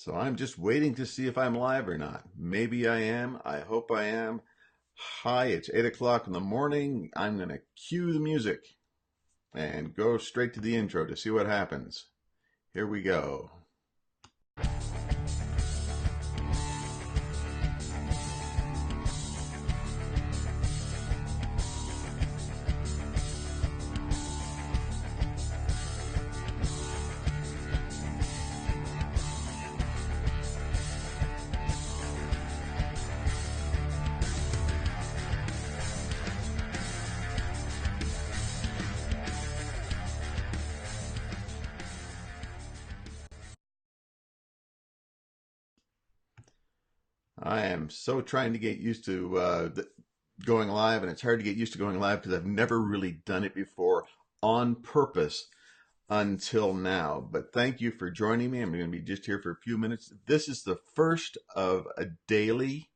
So I'm just waiting to see if I'm live or not. Maybe I am. I hope I am. Hi, it's 8 o'clock in the morning. I'm going to cue the music and go straight to the intro to see what happens. Here we go. I am so trying to get used to going live, and it's hard to get used to going live because I've never really done it before on purpose until now. But thank you for joining me. I'm going to be just here for a few minutes. This is the first of a daily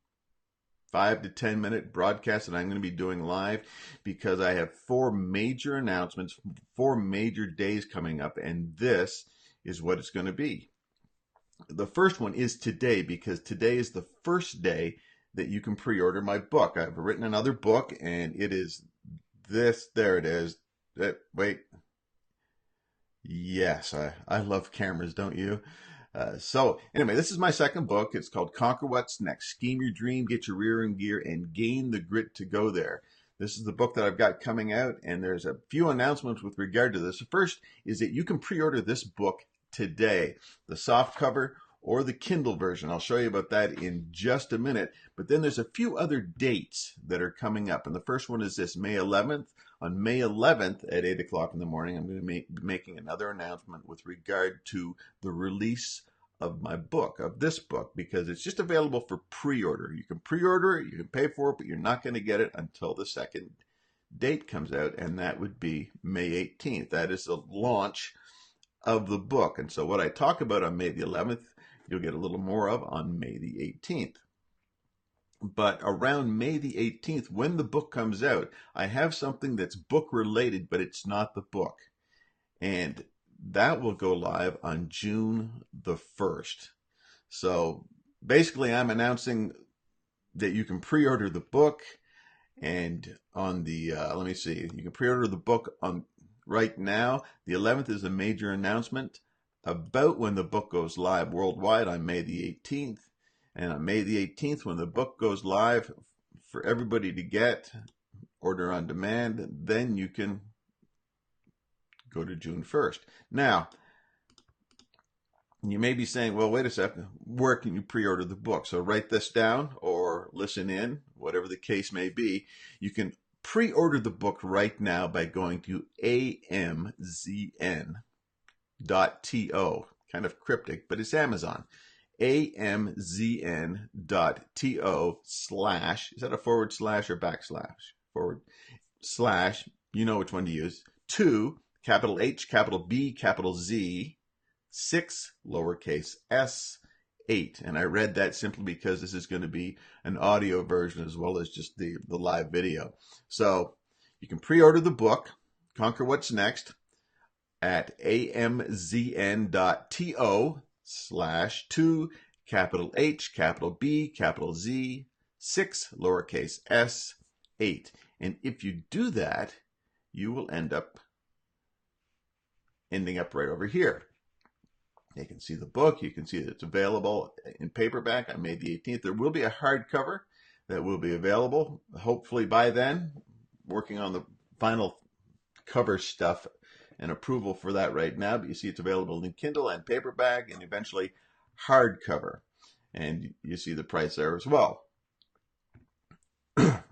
5 to 10 minute broadcast that I'm going to be doing live because I have four major announcements, 4 major days coming up, and this is what it's going to be. The first one is today, because today is the first day that you can pre-order my book. I've written another book, and it is this. There it is. Wait. Yes, I love cameras, don't you? So anyway, this is my second book. It's called Conquer What's Next. Scheme Your Dream, Get Your Rear in Gear, and Gain the Grit to Go There. This is the book that I've got coming out, and there's a few announcements with regard to this. The first is that you can pre-order this book today, the soft cover or the Kindle version. I'll show you about that in just a minute. But then there's a few other dates that are coming up. And the first one is this, May 11th. On May 11th at 8 o'clock in the morning, I'm going to be making another announcement with regard to the release of my book, of this book, because it's just available for pre-order. You can pre-order it, you can pay for it, but you're not going to get it until the second date comes out, and that would be May 18th. That is the launch of the book. And so what I talk about on May the 11th, you'll get a little more of on May the 18th. But around May the 18th, when the book comes out, I have something that's book related, but it's not the book. And that will go live on June the 1st. So basically, I'm announcing that you can pre-order the book. And on the, let me see, you can pre-order the book on right now. The 11th is a major announcement about when the book goes live worldwide on May the 18th. And on May the 18th, when the book goes live for everybody to get, order on demand, then you can go to June 1st. Now, you may be saying, well, wait a second, where can you pre-order the book? So write this down or listen in, whatever the case may be. You can pre-order the book right now by going to amzn.to. Kind of cryptic, but it's Amazon. amzn.to/ is that a forward slash or backslash? Forward slash, you know which one to use, to capital H, capital B, capital Z, 6, lowercase s, 8. And I read that simply because this is going to be an audio version as well as just the live video. So you can pre-order the book, Conquer What's Next, at amzn.to/to capital H, capital B, capital Z, 6, lowercase s, 8. And if you do that, you will ending up right over here. You can see the book. You can see that it's available in paperback on May the 18th. There will be a hardcover that will be available, hopefully by then. Working on the final cover stuff and approval for that right now, but you see it's available in Kindle and paperback and eventually hardcover. And you see the price there as well.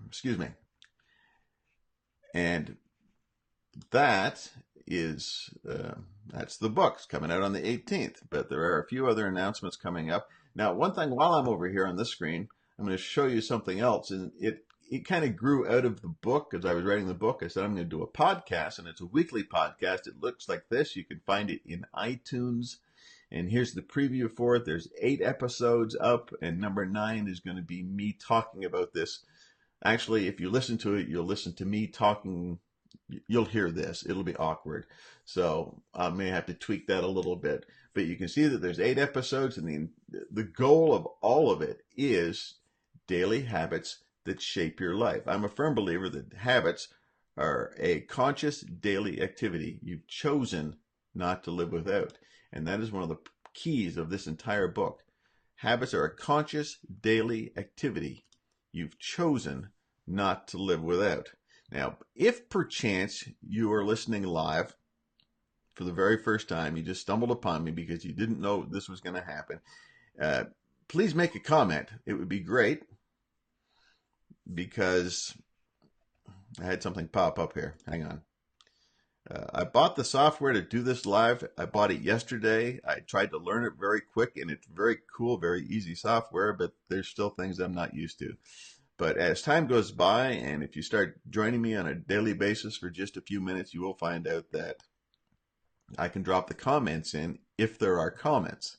Excuse me. And that is, that's the books coming out on the 18th, but there are a few other announcements coming up. Now, one thing while I'm over here on this screen, I'm going to show you something else, and it kind of grew out of the book. As I was writing the book, I said I'm going to do a podcast, and it's a weekly podcast. It looks like this. You can find it in iTunes, and here's the preview for it. There's 8 episodes up, and number 9 is going to be me talking about this. Actually, if you listen to it, you'll listen to me talking you'll hear this. It'll be awkward. So I may have to tweak that a little bit. But you can see that there's 8 episodes, and the goal of all of it is daily habits that shape your life. I'm a firm believer that habits are a conscious daily activity you've chosen not to live without. And that is one of the keys of this entire book. Habits are a conscious daily activity you've chosen not to live without. Now, if perchance you are listening live for the very first time, you just stumbled upon me because you didn't know this was going to happen, please make a comment. It would be great, because I had something pop up here. Hang on. I bought the software to do this live. I bought it yesterday. I tried to learn it very quick, and it's very cool, very easy software, but there's still things I'm not used to. But as time goes by, and if you start joining me on a daily basis for just a few minutes, you will find out that I can drop the comments in if there are comments.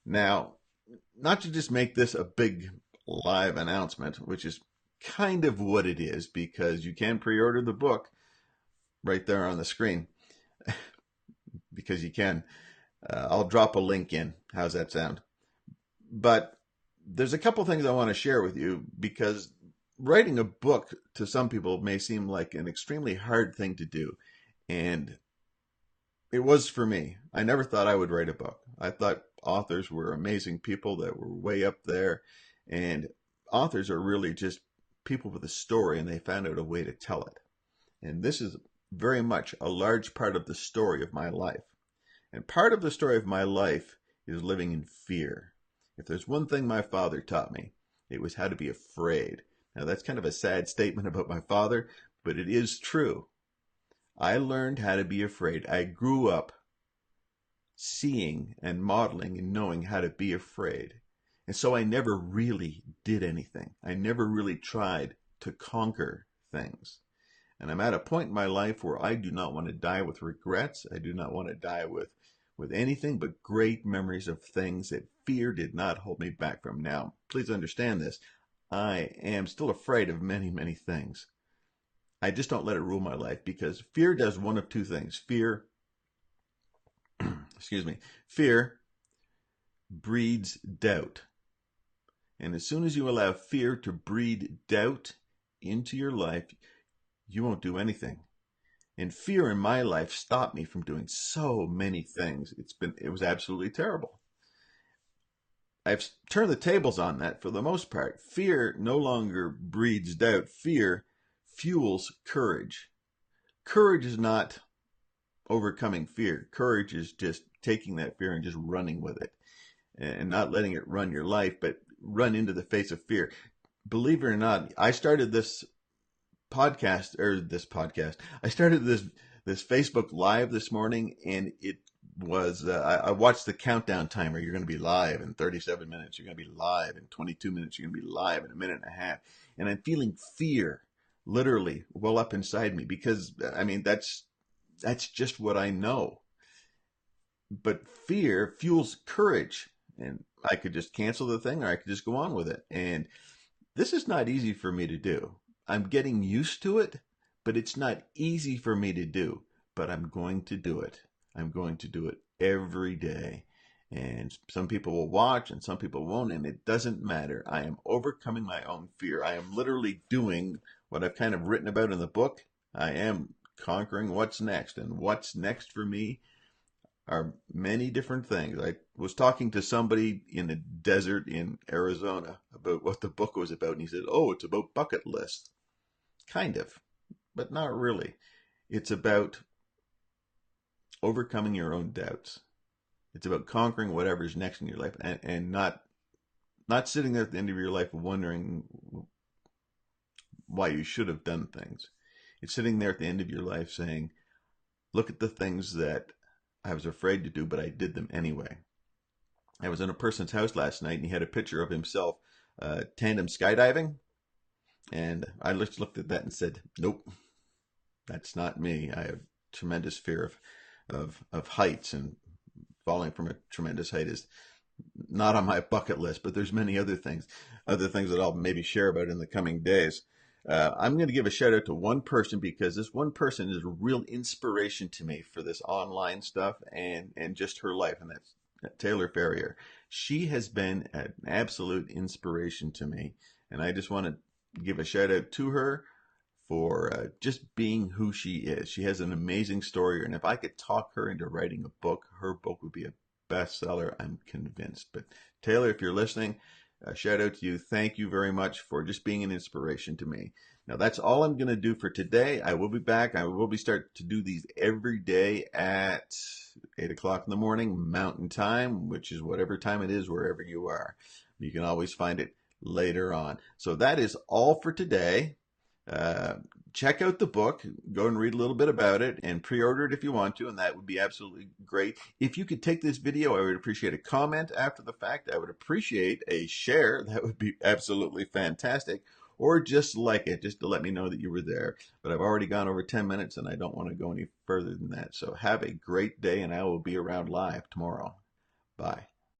Now, not to just make this a big live announcement, which is kind of what it is, because you can pre-order the book right there on the screen, because you can. I'll drop a link in. How's that sound? But there's a couple things I want to share with you, because writing a book to some people may seem like an extremely hard thing to do. And it was for me. I never thought I would write a book. I thought authors were amazing people that were way up there. And authors are really just people with a story, and they found out a way to tell it. And this is very much a large part of the story of my life. And part of the story of my life is living in fear. If there's one thing my father taught me, it was how to be afraid. Now, that's kind of a sad statement about my father, but it is true. I learned how to be afraid. I grew up seeing and modeling and knowing how to be afraid. And so I never really did anything. I never really tried to conquer things. And I'm at a point in my life where I do not want to die with regrets. I do not want to die with anything but great memories of things that fear did not hold me back from. Now, please understand this. I am still afraid of many, many things. I just don't let it rule my life, because fear does one of two things. Fear, fear breeds doubt. And as soon as you allow fear to breed doubt into your life, you won't do anything. And fear in my life stopped me from doing so many things. It was absolutely terrible. I've turned the tables on that for the most part. Fear no longer breeds doubt. Fear fuels courage. Courage is not overcoming fear. Courage is just taking that fear and just running with it, and not letting it run your life, but run into the face of fear. Believe it or not, I started this podcast. I started this Facebook Live this morning, and it was, I watched the countdown timer. You're going to be live in 37 minutes. You're going to be live in 22 minutes. You're going to be live in a minute and a half. And I'm feeling fear literally well up inside me, because, I mean, that's just what I know. But fear fuels courage. And I could just cancel the thing, or I could just go on with it. And this is not easy for me to do. I'm getting used to it, but it's not easy for me to do. But I'm going to do it. I'm going to do it every day. And some people will watch and some people won't, and it doesn't matter. I am overcoming my own fear. I am literally doing what I've kind of written about in the book. I am conquering what's next. And what's next for me are many different things. I was talking to somebody in a desert in Arizona about what the book was about, and he said, "Oh, it's about bucket lists." Kind of, but not really. It's about overcoming your own doubts. It's about conquering whatever's next in your life, and not sitting there at the end of your life wondering why you should have done things. It's sitting there at the end of your life saying, look at the things that I was afraid to do, but I did them anyway. I was in a person's house last night, and he had a picture of himself tandem skydiving. And I just looked at that and said, nope, that's not me. I have tremendous fear of heights, and falling from a tremendous height is not on my bucket list, but there's many other things that I'll maybe share about in the coming days. I'm going to give a shout out to one person because this one person is a real inspiration to me for this online stuff and just her life, and that's Taylor Ferrier. She has been an absolute inspiration to me, and I just want to give a shout out to her for just being who she is. She has an amazing story, and if I could talk her into writing a book, her book would be a bestseller, I'm convinced. But Taylor, if you're listening, shout out to you. Thank you very much for just being an inspiration to me. Now, that's all I'm going to do for today. I will be back. I will be start to do these every day at 8 o'clock in the morning, Mountain Time, which is whatever time it is wherever you are. You can always find it later on. So that is all for today. Check out the book, go and read a little bit about it, and pre-order it if you want to, and that would be absolutely great. If you could take this video, I would appreciate a comment after the fact. I would appreciate a share. That would be absolutely fantastic. Or just like it, just to let me know that you were there. But I've already gone over 10 minutes, and I don't want to go any further than that. So have a great day, and I will be around live tomorrow. Bye.